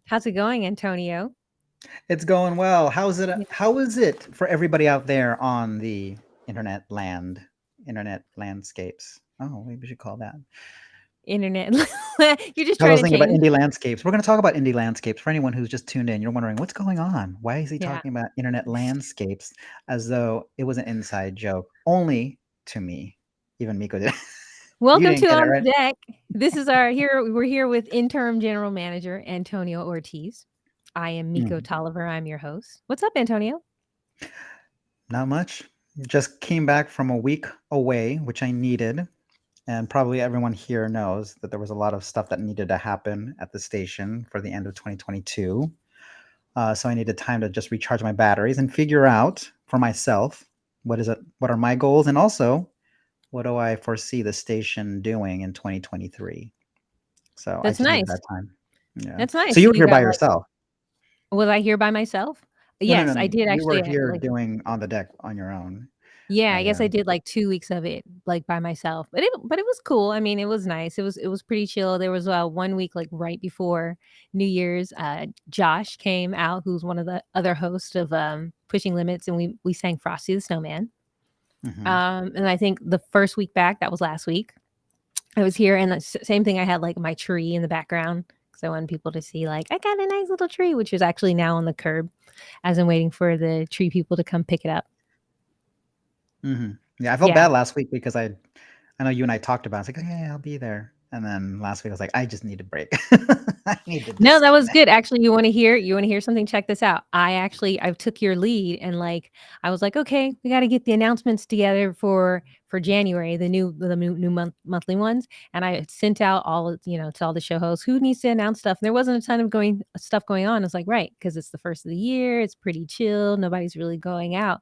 How's it going, Antonio? It's going well. How's it? Yeah. How is it for everybody out there on the internet landscapes? Oh, maybe we should call that. Internet. You're just I trying was to thinking about change. indie landscapes. We're going to talk about indie landscapes. For anyone who's just tuned in, you're wondering what's going on. Why is he Yeah. talking about internet landscapes as though it was an inside joke only to me? Even mikO did. You Welcome to didn't get it On right. the Deck. This is our here. We're here with Interim General Manager Antonio Ortiz. I am mikO Mhm. Tolliver. I'm your host. What's up, Antonio? Not much. Just came back from a week away, which I needed. And probably everyone here knows that there was a lot of stuff that needed to happen at the station for the end of 2022. So I needed time to just recharge my batteries and figure out for myself what are my goals, and also what do I foresee the station doing in 2023. So I That's just needed nice. that time. Yeah. That's So nice. you were You here by got like. yourself. Was I here by myself? No, no, Yes, I no. did You were actually. here Like. doing on the deck on your own. Yeah, I I guess I did like 2 weeks of it, like, by myself, but it was cool. I mean, it was nice. It was pretty chill. There was, 1 week, like, right before New Year's, Josh came out, who's one of the other hosts of, Pushing Limits, and we sang Frosty the Snowman. Mhm. And I think the first week back, that was last week, I was here, and the same thing, I had, like, my tree in the background because I wanted people to see, like, "I got a nice little tree," which is actually now on the curb as I'm waiting for the tree people to come pick it up. Yeah, I felt Yeah. bad last week because I know you and I talked about it. I was like, "Oh, yeah, I'll be there." And then last week I was like, "I just need a break. I need to No, that was disconnect." good. Actually, you wanna hear something? Check this out. I took your lead and, like, I was like, "Okay, we gotta get the announcements together for January, the new monthly ones," and I had sent out all of to all the show hosts, "Who needs to announce stuff?" And there wasn't a ton of stuff going on. It's like, right, because it's the first of the year, it's pretty chill, nobody's really going out.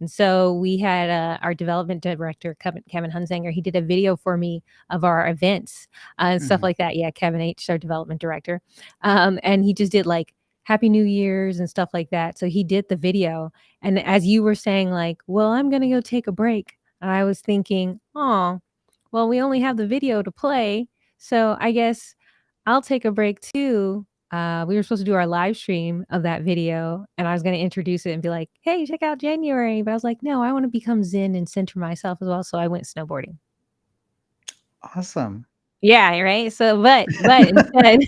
And so we had, our development director, Kevin Hunsanger, he did a video for me of our events, and stuff Mhm. like that. Yeah, Kevin H., our development director. And he just did like Happy New Year's and stuff like that. So he did the video. And as you were saying, like, well, I'm going to go take a break. And I was thinking, oh, well, we only have the video to play. So I guess I'll take a break too. We were supposed to do our live stream of that video, and I was going to introduce it and be like, hey, check out January. But I was like, no, I want to become zen and center myself as well. So I went snowboarding. Awesome. Yeah, right? So but instead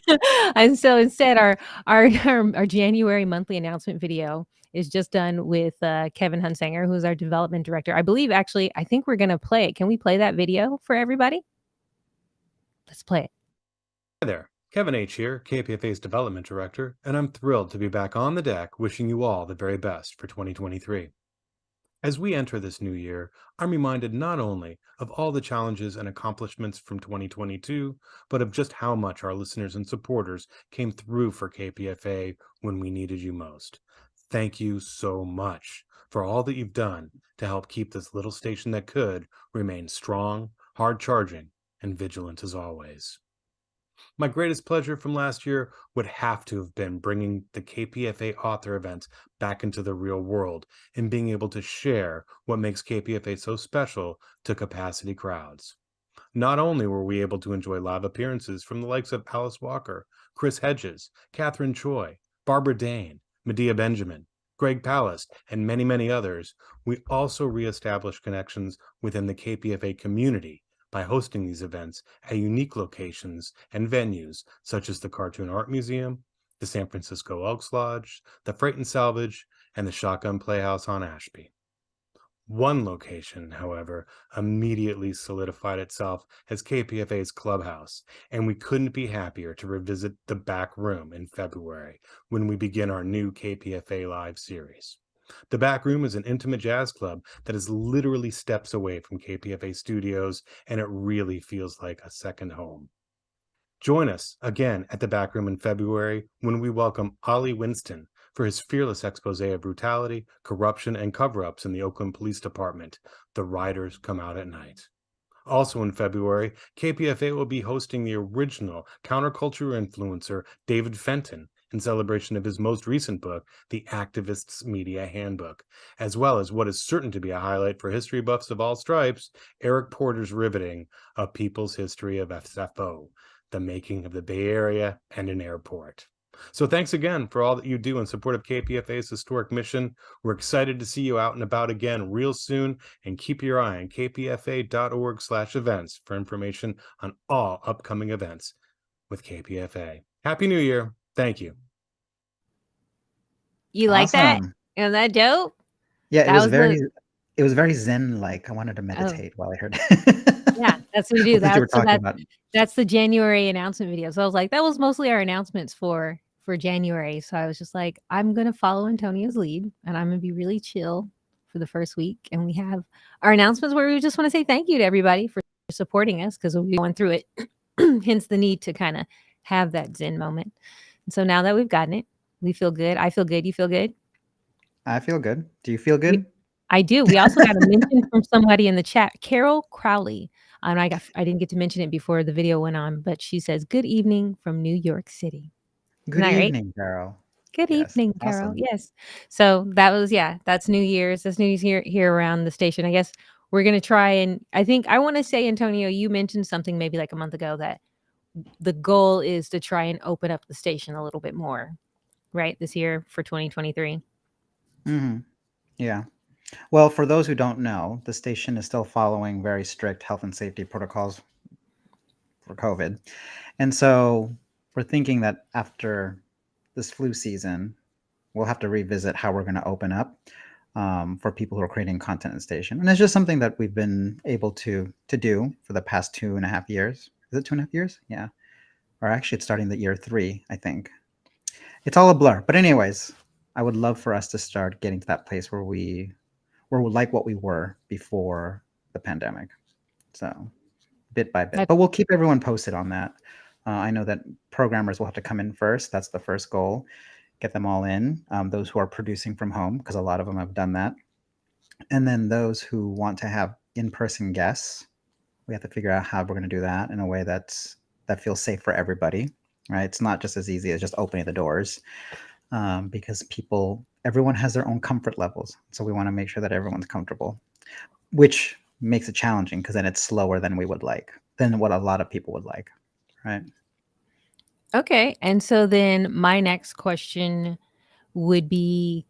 and so instead our January monthly announcement video is just done with, Kevin Hunsanger, who's our development director. I believe actually, I think we're gonna play it. Can we play that video for everybody? Let's play it. Hi there, Kevin H. here, KPFA's Development Director, and I'm thrilled to be back on the deck wishing you all the very best for 2023. As we enter this new year, I'm reminded not only of all the challenges and accomplishments from 2022, but of just how much our listeners and supporters came through for KPFA when we needed you most. Thank you so much for all that you've done to help keep this little station that could remain strong, hard charging, and vigilant as always. My greatest pleasure from last year would have to have been bringing the KPFA author events back into the real world and being able to share what makes KPFA so special to capacity crowds. Not only were we able to enjoy live appearances from the likes of Alice Walker, Chris Hedges, Catherine Choi, Barbara Dane, Medea Benjamin, Greg Palast, and many, many others, we also reestablished connections within the KPFA community by hosting these events at unique locations and venues such as the Cartoon Art Museum, the San Francisco Elks Lodge, the Freight and Salvage, and the Shotgun Playhouse on Ashby. One location, however, immediately solidified itself as KPFA's clubhouse, and we couldn't be happier to revisit the back room in February when we begin our new KPFA Live series. The Back Room is an intimate jazz club that is literally steps away from KPFA studios, and it really feels like a second home. Join us again at the Back Room in February when we welcome Ollie Winston for his fearless expose of brutality, corruption, and cover-ups in the Oakland Police Department. The Riders Come Out at Night. Also in February, KPFA will be hosting the original counterculture influencer David Fenton in celebration of his most recent book, The Activist's Media Handbook, as well as what is certain to be a highlight for history buffs of all stripes, Eric Porter's riveting A People's History of SFO, the making of the Bay Area and an airport. So thanks again for all that you do in support of KPFA's historic mission. We're excited to see you out and about again real soon, and keep your eye on kpfa.org/events for information on all upcoming events with KPFA. Happy New Year. Thank you. You like that? Awesome. Isn't that dope? Yeah, That was it was very zen-like. I wanted to oh, meditate while I heard yeah, that's what we do. what you were talking about. That's the January announcement video. So I was like, that was mostly our announcements for January. So I was just like, I'm gonna follow Antonio's lead, and I'm gonna be really chill for the first week. And we have our announcements where we just want to say thank you to everybody for supporting us because we'll be going through it. Hence the need to kind of have that zen moment. And so now that we've gotten it, we feel good. I feel good. You feel good? I feel good. Do you feel We, good? I do. We also got a mention from somebody in the chat, Carol Crowley. And I didn't get to mention it before the video went on, but she says, "Good evening from New York City." Isn't Good that right? evening, Carol. Good Yes, evening, Carol. awesome. Yes. So that was that's New Year's. That's New Year's here around the station. I guess we're gonna try, and I think I want to say, Antonio, you mentioned something maybe like a month ago that the goal is to try and open up the station a little bit more, right? This year for 2023. hmm Yeah. Well, for those who don't know, the station is still following very strict health and safety protocols for COVID. And so we're thinking that after this flu season, we'll have to revisit how we're going to open up for people who are creating content in the station. And it's just something that we've been able to do for the past 2.5 years. Is it 2.5 years? Yeah. Or actually, it's starting the year 3, I think. It's all a blur. But anyways, I would love for us to start getting to that place where we're like what we were before the pandemic. So bit by bit. But we'll keep everyone posted on that. I know that programmers will have to come in first. That's the first goal. Get them all in, those who are producing from home, because a lot of them have done that. And then those who want to have in-person guests, we have to figure out how we're going to do that in a way that feels safe for everybody, right? It's not just as easy as just opening the doors, because everyone has their own comfort levels. So we want to make sure that everyone's comfortable, which makes it challenging because then it's slower than what a lot of people would like, right? Okay. And so then my next question would be,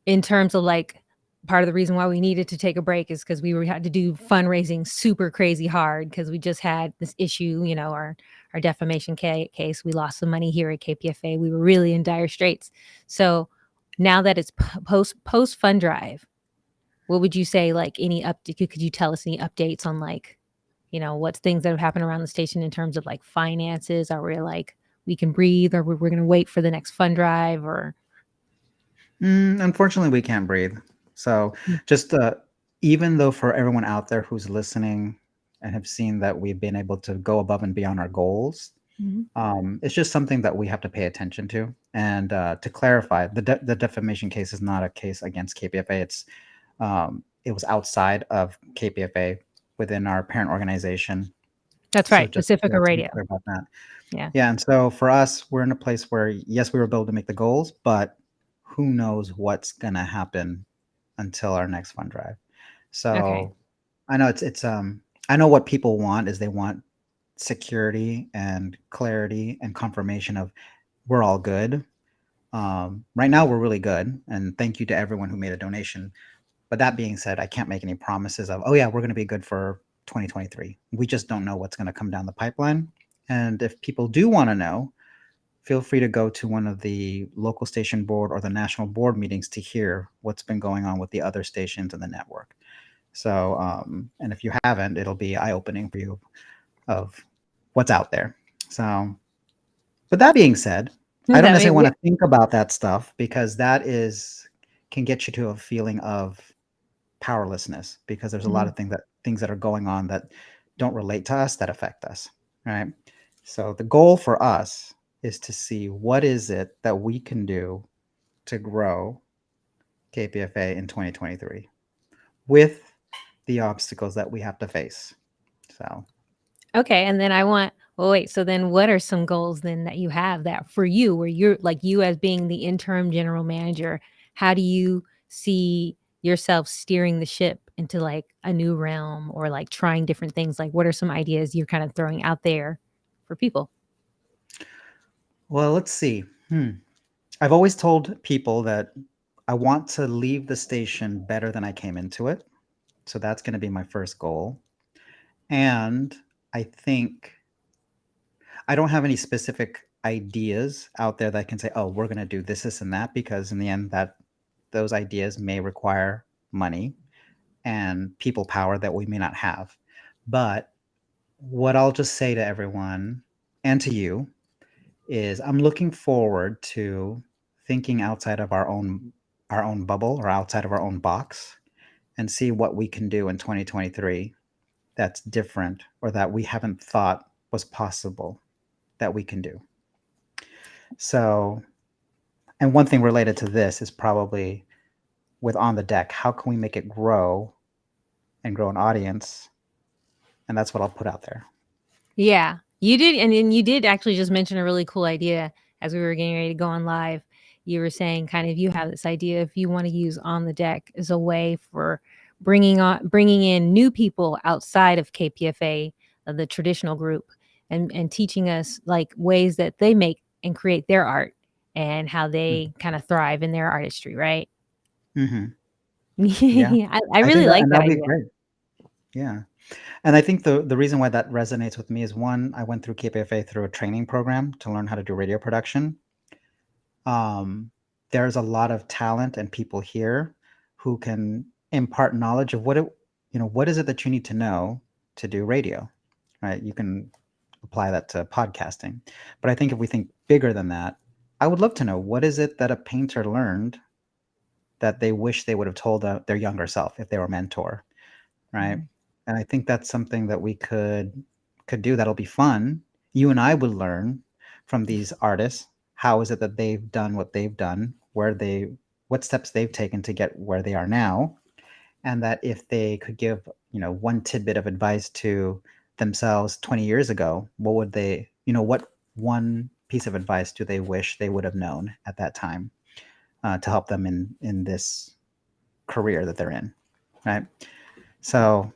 in terms of like, part of the reason why we needed to take a break is because we had to do fundraising super crazy hard because we just had this issue, our defamation case. We lost some money here at KPFA. We were really in dire straits. So now that it's post fund drive, what would you say, like, any update? Could you tell us any updates on, like, what's things that have happened around the station in terms of like finances? Are we like, we can breathe, or we're going to wait for the next fund drive, or? Unfortunately, we can't breathe. So just even though for everyone out there who's listening and have seen that we've been able to go above and beyond our goals, it's just something that we have to pay attention to. And to clarify, the defamation case is not a case against KPFA. It was outside of KPFA within our parent organization. That's right, Pacifica Radio. Clear about that. Yeah. And so for us, we're in a place where, yes, we were able to make the goals, but who knows what's going to happen until our next fund drive. So Okay. I know I know what people want is they want security and clarity and confirmation of we're all good. Right now we're really good. And thank you to everyone who made a donation. But that being said, I can't make any promises of, oh yeah, we're going to be good for 2023. We just don't know what's going to come down the pipeline. And if people do want to know, feel free to go to one of the local station board or the national board meetings to hear what's been going on with the other stations in the network. So, and if you haven't, it'll be eye-opening for you of what's out there. So, but that being said, I don't necessarily want to think about that stuff because can get you to a feeling of powerlessness because there's a lot of things that are going on that don't relate to us that affect us, right? So the goal for us is to see what is it that we can do to grow KPFA in 2023 with the obstacles that we have to face. So, okay. And then so then what are some goals then that you have that for you, where you're like, you as being the interim general manager, how do you see yourself steering the ship into like a new realm or like trying different things? Like, what are some ideas you're kind of throwing out there for people? well, let's see. Hmm. I've always told people that I want to leave the station better than I came into it. So that's going to be my first goal. And I think I don't have any specific ideas out there that I can say, oh, we're going to do this, this, and that, because in the end, that those ideas may require money and people power that we may not have. But what I'll just say to everyone and to you is I'm looking forward to thinking outside of our own bubble or outside of our own box and see what we can do in 2023 that's different or that we haven't thought was possible that we can do. So, and one thing related to this is probably with On the Deck, how can we make it grow and grow an audience? And that's what I'll put out there. Yeah, you did. And then you did actually just mention a really cool idea as we were getting ready to go on live. You were saying kind of you have this idea if you want to use On the Deck as a way for bringing in new people outside of KPFA, the traditional group, and teaching us like ways that they make and create their art and how they kind of thrive in their artistry, right? Mm-hmm. Yeah, I I think really that, like and that that'll be idea. great. Yeah. And I think the reason why that resonates with me is one, I went through KPFA through a training program to learn how to do radio production. There's a lot of talent and people here who can impart knowledge of what is it that you need to know to do radio, right? You can apply that to podcasting. But I think if we think bigger than that, I would love to know what is it that a painter learned that they wish they would have told their younger self if they were a mentor, right? And I think that's something that we could do that'll be fun. You and I would learn from these artists. How is it that they've done what they've done? What steps they've taken to get where they are now? And that if they could give, one tidbit of advice to themselves 20 years ago, what one piece of advice do they wish they would have known at that time to help them in this career that they're in, right? So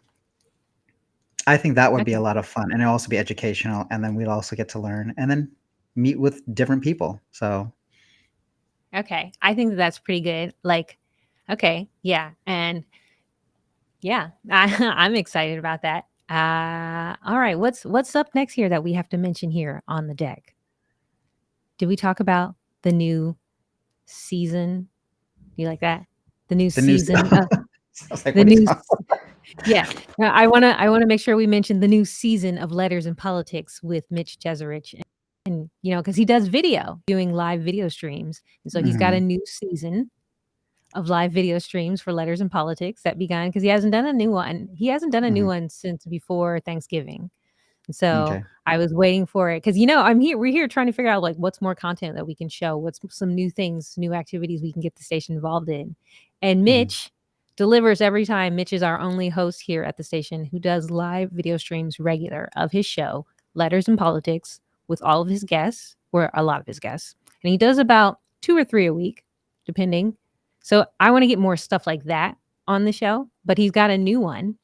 I think that would be a Okay. lot of fun, and it'll also be educational, and then we'd also get to learn and then meet with different people. So, Okay. I think that that's pretty good. Like, okay. Yeah. And yeah, I'm excited about that. All right. What's up next here that we have to mention here on the deck? Did we talk about the new season? You like that? The new the news season. I was like, The "What are you new. talking about?" Yeah. I wanna make sure we mention the new season of Letters and Politics with Mitch Jeserich, and because he does video, doing live video streams, and so he's got a Mhm, new season of live video streams for Letters and Politics that began because he hasn't done a new one. He hasn't done a new mhm, one since before Thanksgiving. And so m'kay, I was waiting for it because we're here trying to figure out like what's more content that we can show, what's some new things, new activities we can get the station involved in. And mhm, Mitch delivers every time. Mitch is our only host here at the station who does live video streams regular of his show, Letters and Politics, with all of his guests, or a lot of his guests. And he does about 2 or 3 a week, depending. So I want to get more stuff like that on the show, but he's got a new one.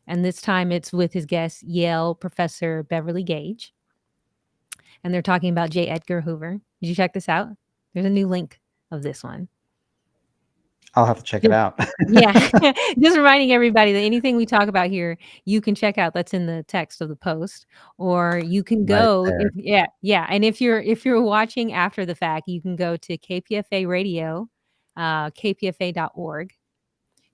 And this time it's with his guest, Yale Professor Beverly Gage. And they're talking about J. Edgar Hoover. Did you check this out? There's a new link of this one. I'll have to check it out. Yeah. Just reminding everybody that anything we talk about here, you can check out that's in the text of the post, or you can Right go there. yeah. And if you're watching after the fact, you can go to KPFA radio, kpfa.org.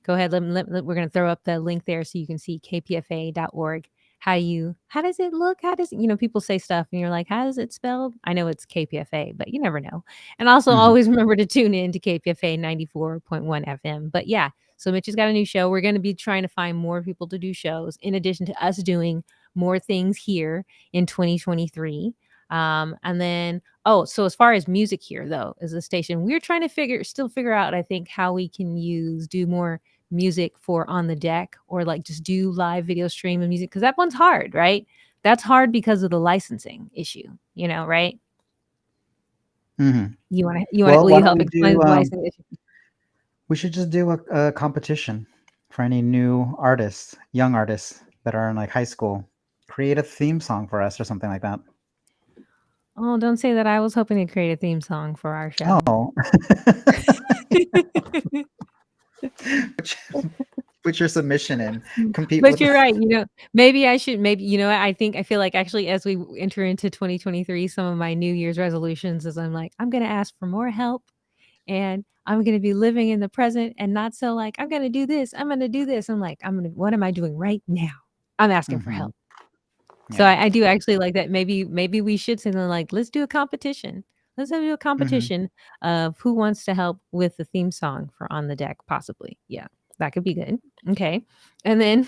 Go ahead. We're going to throw up the link there so you can see kpfa.org. How does it look? How does, people say stuff and you're like, how is it spelled? I know it's KPFA, but you never know. And also Mhm, always remember to tune in to KPFA 94.1 FM. But yeah, so Mitch has got a new show. We're going to be trying to find more people to do shows in addition to us doing more things here in 2023. And then, so as far as music here, though, as a station, we're trying to still figure out, I think, how we can do more music for on the deck, or like just do live video stream of music, because that one's hard, right? That's hard because of the licensing issue, right? mhm. Will Why you don't help we explain do, the licensing issue? we should just do a competition for any new artists, young artists that are in, like, high school. Create a theme song for us or something like that. Oh, don't say that. I was hoping to create a theme song for our show. Oh. Put your submission in. Compete But with. you're right. Maybe I should. Maybe I feel like actually, as we enter into 2023, some of my New Year's resolutions is I'm like I'm gonna ask for more help, and I'm gonna be living in the present and not so like I'm gonna do this. I'm gonna do this. I'm like What am I doing right now? I'm asking for help. So Yeah. I do actually like that. Maybe we should say something like, let's do a competition. Let's do a competition of who wants to help with the theme song for On the Deck, possibly. Yeah, that could be good. Okay. And then,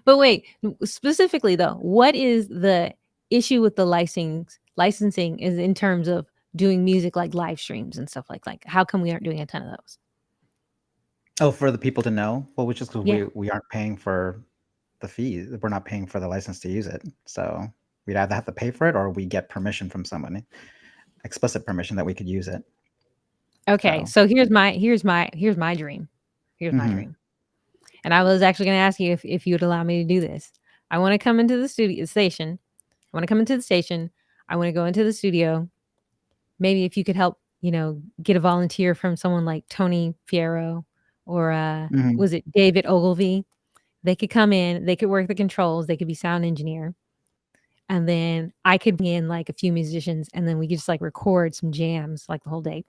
but wait, specifically though, what is the issue with the licensing is in terms of doing music like live streams and stuff like how come we aren't doing a ton of those? Oh, for the people to know? Well, which is because Yeah. we aren't paying for the fees. We're not paying for the license to use it. So we'd either have to pay for it or we get permission from someone, explicit permission that we could use it. Okay. So here's my dream. Here's my dream. And I was actually going to ask you if you would allow me to do this. I want to come into the station. I want to come into the station. I want to go into the studio. Maybe if you could help, get a volunteer from someone like Tony Fierro or was it David Ogilvy? They could come in, they could work the controls, they could be sound engineer. And then I could bring in like a few musicians and then we could just like record some jams like the whole day.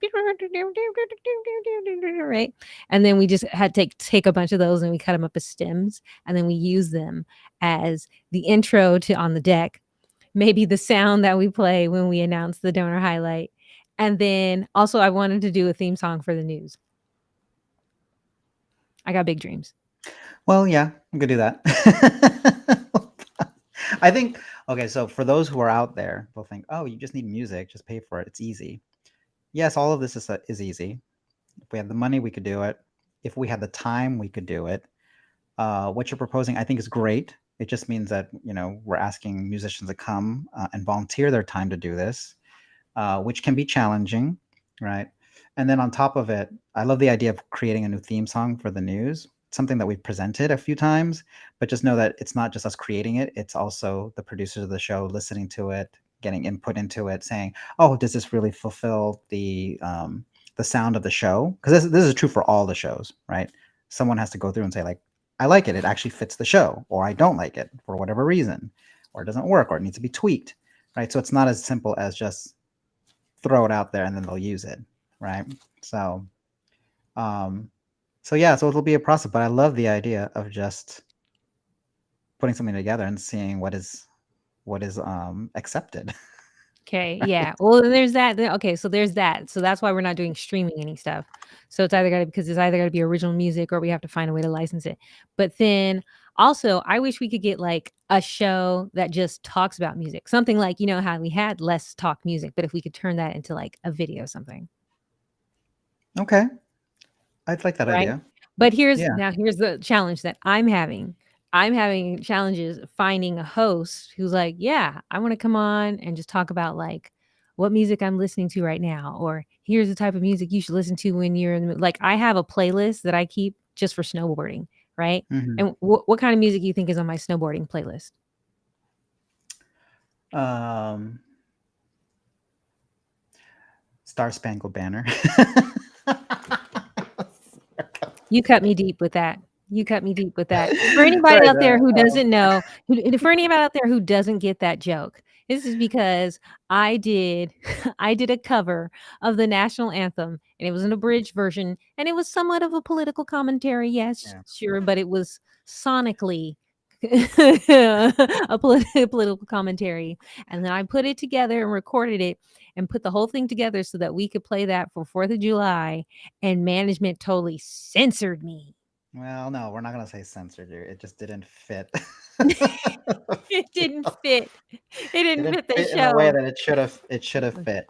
Right. And then we just had to take a bunch of those and we cut them up as stems and then we use them as the intro to On the Deck. Maybe the sound that we play when we announce the donor highlight. And then also I wanted to do a theme song for the news. I got big dreams. Well, yeah, I'm gonna do that. I think, okay, so for those who are out there, they'll think, oh, you just need music, just pay for it. It's easy. Yes, all of this is easy. If we had the money, we could do it. If we had the time, we could do it. What you're proposing, I think, is great. It just means that, we're asking musicians to come and volunteer their time to do this, which can be challenging, right? And then on top of it, I love the idea of creating a new theme song for the news, something that we've presented a few times, but just know that it's not just us creating it. It's also the producers of the show listening to it, getting input into it, saying, oh, does this really fulfill the sound of the show? Because this is true for all the shows, right? Someone has to go through and say, like, I like it. It actually fits the show, or I don't like it for whatever reason, or it doesn't work, or it needs to be tweaked, right? So it's not as simple as just throw it out there and then they'll use it, right? So yeah, so it'll be a process, but I love the idea of just putting something together and seeing what is accepted. Okay, yeah. Well, then there's that. Okay, so there's that. So that's why we're not doing streaming any stuff. So it's either got to be original music or we have to find a way to license it. But then also, I wish we could get like a show that just talks about music. Something like, how we had Let's Talk Music, but if we could turn that into like a video something. Okay. I'd like that idea. But here's the challenge that I'm having. I'm having challenges finding a host who's like, yeah, I want to come on and just talk about like what music I'm listening to right now, or here's the type of music you should listen to when you're in the, like, I have a playlist that I keep just for snowboarding, right? And what kind of music do you think is on my snowboarding playlist? Star Spangled Banner. You cut me deep with that. For anybody out there who doesn't know, for anybody out there who doesn't get that joke, this is because I did a cover of the national anthem, and it was an abridged version, and it was somewhat of a political commentary. Yes, sure, but it was sonically a political commentary. And then I put it together and recorded it and put the whole thing together so that we could play that for 4th of July, and management totally censored me. Well, no, we're not going to say censored you. It just didn't fit. It didn't fit. It didn't fit the show in a way that it should have fit.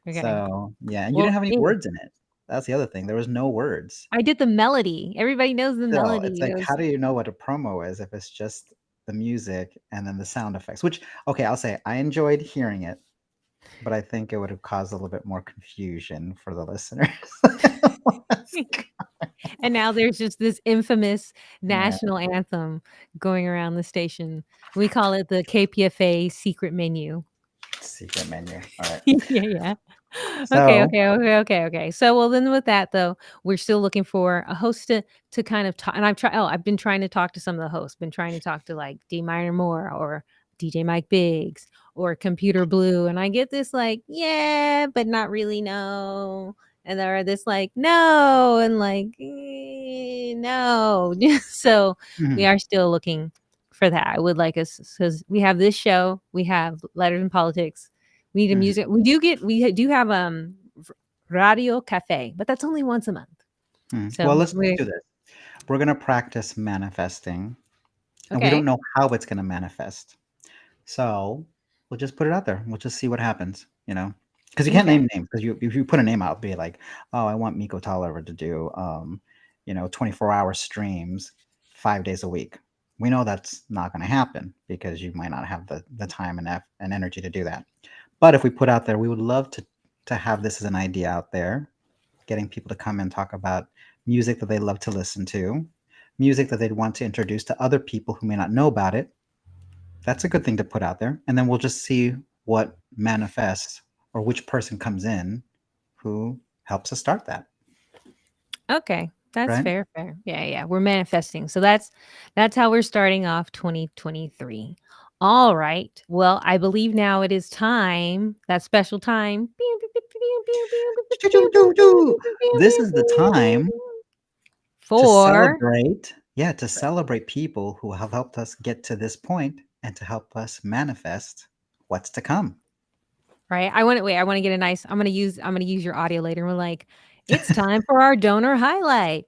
Okay. So, yeah, and you didn't have any words in it. That's the other thing. There was no words. I did the melody. Everybody knows the melody. It's like, how do you know what a promo is if it's just the music and then the sound effects? Which, okay, I'll say I enjoyed hearing it, but I think it would have caused a little bit more confusion for the listeners. And now there's just this infamous national anthem going around the station. We call it the KPFA secret menu. Secret menu. All right. Yeah. So, Okay. So, well, then with that though, we're still looking for a host to kind of talk. And I've been trying to talk to some of the hosts. Been trying to talk to like D. Minor Moore or DJ Mike Biggs or Computer Blue, and I get this like, yeah, but not really, no. And there this like, no, and like, no. So we mhm, are still looking for that. I would like us because we have this show, we have Letters in Politics, we need a mhm, music. We do have Radio Cafe, but that's only once a month. mhm. Well, So let's we do this. We're gonna practice manifesting, and we don't okay. know how it's gonna manifest. So we'll just put it out there. We'll just see what happens. Because you can't Okay. name names. Because if you put a name out, be like, oh, I want mikO Tolliver to do, 24-hour streams 5 days a week. We know that's not going to happen because you might not have the time and energy to do that. But if we put out there, we would love to have this as an idea out there, getting people to come and talk about music that they love to listen to, music that they'd want to introduce to other people who may not know about it. That's a good thing to put out there. And then we'll just see what manifests or which person comes in who helps us start that. Okay. That's Right? fair. Yeah. We're manifesting. So that's how we're starting off 2023. All right. Well, I believe now it is time, that special time. This is the time to For celebrate. Yeah, to celebrate people who have helped us get to this point and to help us manifest what's to come. right. I want to get a nice I'm gonna use your audio later. We're like, it's time for our donor highlight.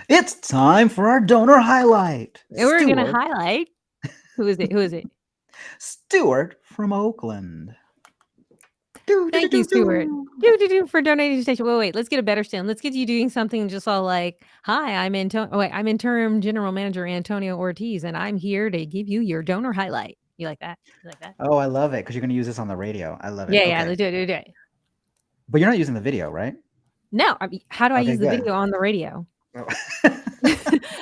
It's time for our donor highlight. And we're gonna Stuart. highlight who is it? Who is it? Stuart from Oakland. Do, do, do, Thank you, do, Stuart. do. For donating to the station. Wait, let's get a better sound. Let's get you doing something just all like, "Hi, I'm interim general manager Antonio Ortiz, and I'm here to give you your donor highlight." You like that? You like that? Oh, I love it because you're going to use this on the radio. I love it. Yeah. Okay. Let's do it. But you're not using the video, right? No, how do I Okay, use the good. video on the radio? Oh.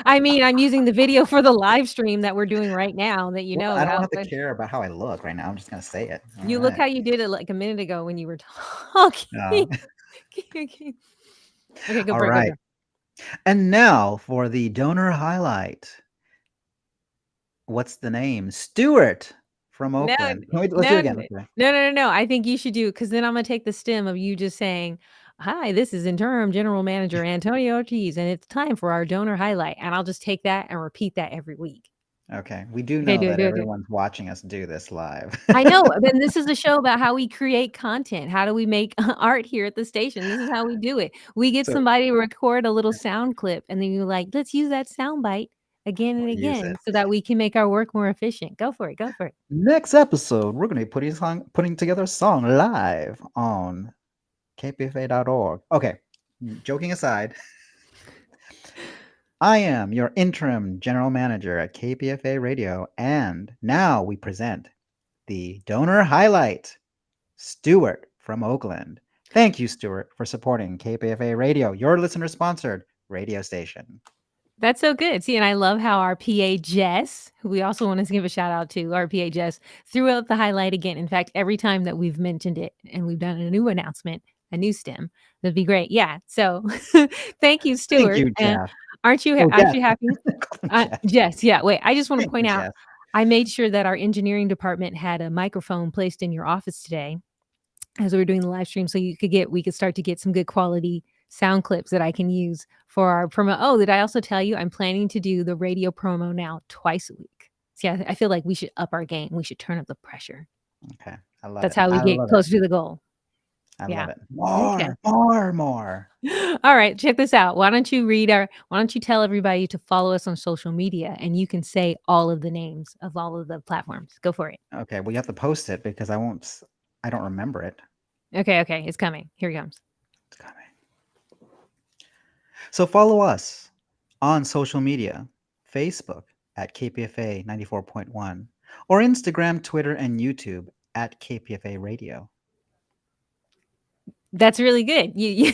I mean, I'm using the video for the live stream that we're doing right now. That you Well, know I don't have about. to care about how I look right now. I'm just going to say it. All You look right. how you did it like a minute ago when you were talking. Okay, go All for it. Go for right. it. And now for the donor highlight. What's the name? Stuart from No, Oakland. Let's do it no, again. no. I think you should do because then I'm gonna take the stem of you just saying, "Hi, this is interim general manager Antonio Ortiz, and it's time for our donor highlight." And I'll just take that and repeat that every week. Okay. We do Okay, know do it, that do it, do it. everyone's watching us do this live. I know. Then this is a show about how we create content. How do we make art here at the station? This is how we do it. We get So somebody to record a little sound clip, and then you're like, "Let's use that sound bite again and we'll use it. again, so that we can make our work more efficient." Go for it. Go for it. Next episode, we're going to be putting together a song live on KPFA.org. Okay. Joking aside, I am your interim general manager at KPFA Radio, and now we present the donor highlight, Stuart from Oakland. Thank you, Stuart, for supporting KPFA Radio, your listener-sponsored radio station. That's so good. See, and I love how our PA Jess, who we also want to give a shout out to, our PA Jess, threw out the highlight again. In fact, every time that we've mentioned it and we've done a new announcement, a new stem, that'd be great. Yeah. So thank you, Thank Stuart. you, Jeff. Aren't you Oh, Jeff. happy? Call him Jeff. Jess. Yeah. Wait, I just want to Thank point you, out, Jeff. I made sure that our engineering department had a microphone placed in your office today as we were doing the live stream, so we could start to get some good quality sound clips that I can use for our promo. Oh, did I also tell you I'm planning to do the radio promo now twice a week? See, I feel like we should up our game. We should turn up the pressure. Okay. I love That's it. how we I get love closer to the goal. it. I Yeah. love it. Okay. More. All right, check this out. Why don't you tell everybody to follow us on social media, and you can say all of the names of all of the platforms. Go for it. Okay. Well, you have to post it because I don't remember it. Okay. It's coming. Here it comes. It's coming. So follow us on social media, Facebook at KPFA 94.1, or Instagram, Twitter, and YouTube at KPFA Radio. That's really good. You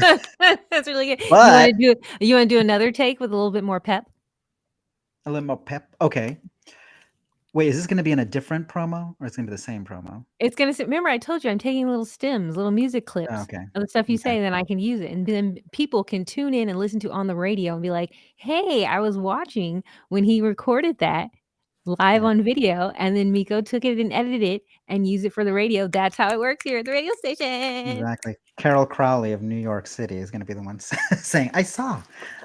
that's really good. But You want to do another take with a little bit more pep? a little more pep. Okay. Wait, is this going to be in a different promo or it's going to be the same promo? It's gonna say, remember I told you I'm taking little stems, little music Oh, clips okay. of the stuff you Okay. say, then I can use it. And then people can tune in and listen to on the radio and be like, hey, I was watching when he recorded that live Yeah. on video, and then mikO took it and edited it and used it for the radio. That's how it works here at the radio station. Exactly. Carol Crowley of New York City is going to be the one saying, I saw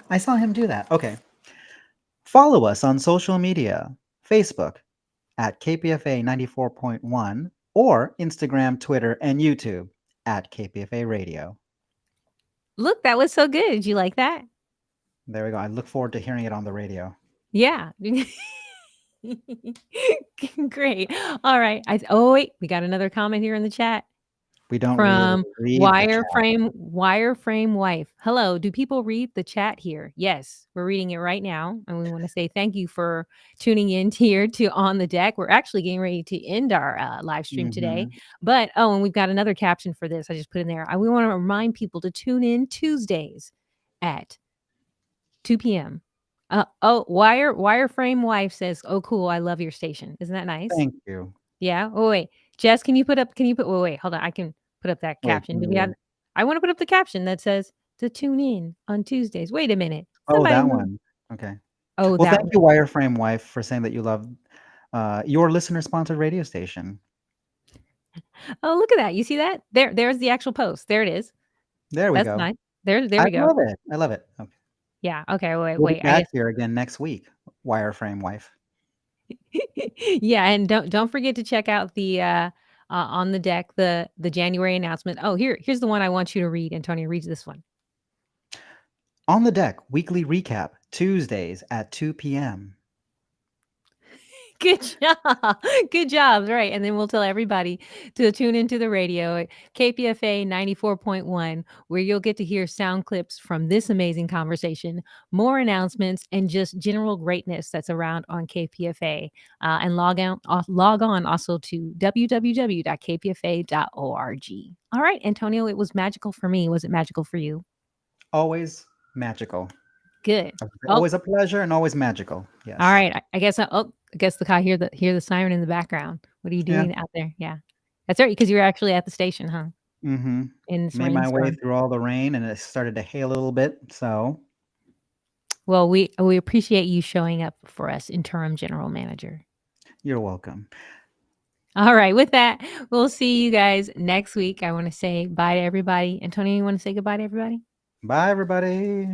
him do that. Okay. Follow us on social media, Facebook at KPFA 94.1 or Instagram, Twitter, and YouTube at KPFA Radio. Look, that was so good. Did you like that? There we go. I look forward to hearing it on the radio. Yeah. Great. All right. Oh wait, we got another comment here in the chat. We don't From read the chat. Wireframe Wife. Hello, do people read the chat here? Yes, we're reading it right now. And we want to say thank you for tuning in here to On the Deck. We're actually getting ready to end our live stream today. But, and we've got another caption for this. I just put in there. We want to remind people to tune in Tuesdays at 2 p.m. Wireframe Wife says, oh, cool. I love your station. Isn't that nice? Thank you. Yeah. Oh, wait. Jess, wait, hold on. I can put up that caption. I want to put up the caption that says to tune in on Tuesdays. Wait a minute. Oh, that one. Okay. Oh, well, that thank you, Wireframe Wife, for saying that you love your listener-sponsored radio station. Oh, look at that. You see that? There's the actual post. There it is. There we go. That's nice. There we go. I love it. Okay. Yeah. Okay. Wait. We'll be back here again next week, Wireframe Wife. Yeah, and don't forget to check out the On the Deck, the January announcement. Oh, here's the one I want you to read. Antonio, reads this one. On the Deck weekly recap, Tuesdays at 2 p.m. Good job. Good job. Right. And then we'll tell everybody to tune into the radio at KPFA 94.1, where you'll get to hear sound clips from this amazing conversation, more announcements, and just general greatness that's around on KPFA. And log on also to www.kpfa.org. All right, Antonio, it was magical for me. Was it magical for you? Always magical. Good. Always a pleasure and always magical. Yes. All right. I guess the car hear the siren in the background. What are you doing out there? Yeah. That's right, because you were actually at the station, huh? Mm-hmm. In this Made my way rainstorm. through all the rain and it started to hail a little bit. So well, we appreciate you showing up for us, Interim General Manager. You're welcome. All right. With that, we'll see you guys next week. I want to say bye to everybody. Antonio, you want to say goodbye to everybody? Bye, everybody.